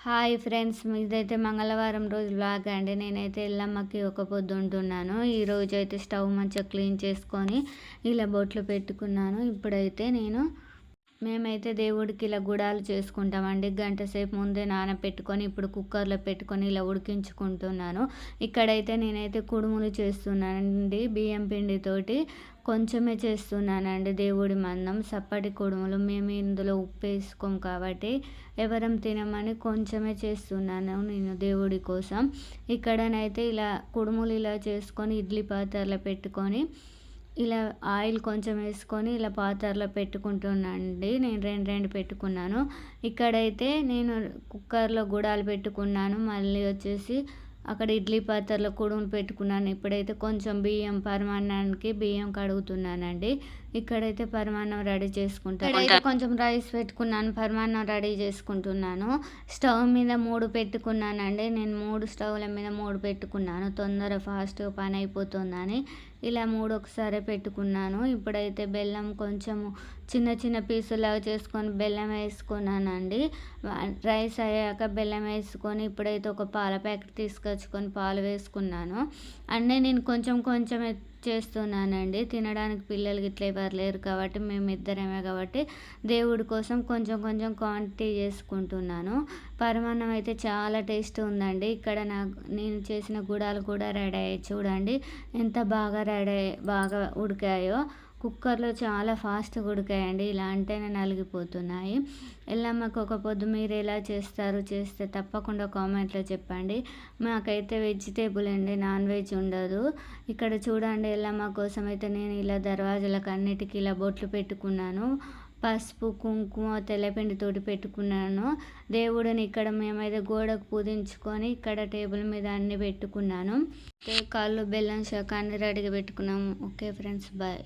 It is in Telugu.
హాయ్ ఫ్రెండ్స్, ఇదైతే మంగళవారం రోజు వ్లాగ్ అండి. నేనైతే ఎల్లమ్మకి ఒక పొద్దు ఉంటున్నాను. ఈరోజు అయితే స్టవ్ మంచిగా క్లీన్ చేసుకొని ఇలా బొట్లు పెట్టుకున్నాను. ఇప్పుడైతే మేమైతే దేవుడికి ఇలా గుడాలు చేసుకుంటామండి. గంట సేపు ముందే నానబెట్టుకొని ఇప్పుడు కుక్కర్లో పెట్టుకొని ఇలా ఉడికించుకుంటున్నాను. ఇక్కడైతే నేనైతే కుడుములు చేస్తున్నానండి. బియ్యం పిండితోటి కొంచెమే చేస్తున్నానండి. దేవుడి మందం సప్పటి కుడుములు. మేము ఇందులో ఉప్పు వేసుకోం కాబట్టి ఎవరం తినమని కొంచెమే చేస్తున్నాను నేను దేవుడి కోసం. ఇక్కడనైతే ఇలా కుడుములు ఇలా చేసుకొని ఇడ్లీ పాత్రలో పెట్టుకొని ఇలా ఆయిల్ కొంచెం వేసుకొని ఇలా పాత్రలో పెట్టుకుంటున్నానండి. నేను రెండు పెట్టుకున్నాను. ఇక్కడైతే నేను కుక్కర్లో గుడాలు పెట్టుకున్నాను. మళ్ళీ వచ్చేసి అక్కడ ఇడ్లీ పాత్రలో కుడుములు పెట్టుకున్నాను. ఇప్పుడైతే కొంచెం పరమాన్నానికి బియ్యం కడుగుతున్నానండి. ఇక్కడైతే పరమాన్నం రెడీ చేసుకుంటాను. ఇక్కడైతే కొంచెం రైస్ పెట్టుకున్నాను. పరమాన్నం రెడీ చేసుకుంటున్నాను. స్టవ్ మీద 3 పెట్టుకున్నానండి. నేను 3 స్టవ్ల మీద 3 పెట్టుకున్నాను. ఫాస్ట్గా పని అయిపోతుందని ఇలా 3 ఒకసారి పెట్టుకున్నాను. ఇప్పుడైతే బెల్లం కొంచెం చిన్న చిన్న పీసులాగా చేసుకొని బెల్లం వేసుకున్నానండి. రైస్ అయ్యాక బెల్లం వేసుకొని ఇప్పుడైతే ఒక పాల ప్యాకెట్ తీసుకొచ్చుకొని పాలు వేసుకున్నాను. అన్నీ నేను కొంచెం కొంచెమే చేస్తున్నానండి. తినడానికి పిల్లలు గిట్ల ఎవరు లేరు కాబట్టి మేమిద్దరమే కాబట్టి దేవుడి కోసం కొంచెం కొంచెం క్వాంటిటీ చేసుకుంటున్నాను. పరమాన్నం అయితే చాలా టేస్ట్ ఉందండి. ఇక్కడ నేను చేసిన గుడాలు కూడా రెడీ అయ్యాయి. చూడండి ఎంత బాగా ఉడికాయో. కుక్కర్లో చాలా ఫాస్ట్గా ఉడికాయండి. ఇలా అంటేనే నలిగిపోతున్నాయి. ఎల్లమ్మకి ఒక పొద్దు మీరు ఎలా చేస్తే తప్పకుండా కామెంట్లో చెప్పండి. మాకైతే వెజిటేబుల్ అండి, నాన్ వెజ్ ఉండదు. ఇక్కడ చూడండి ఎల్లమ్మ కోసం అయితే నేను ఇలా దర్వాజాలకు అన్నిటికీ ఇలా బొట్లు పెట్టుకున్నాను. పసుపు కుంకుమ తెల్లపిండితోటి పెట్టుకున్నాను. దేవుడిని ఇక్కడ మేమైతే గోడకు పూజించుకొని ఇక్కడ టేబుల్ మీద అన్నీ పెట్టుకున్నాను. కళ్ళు బెల్లం శాఖ అన్ని రెడీగా పెట్టుకున్నాము. Okay friends, bye.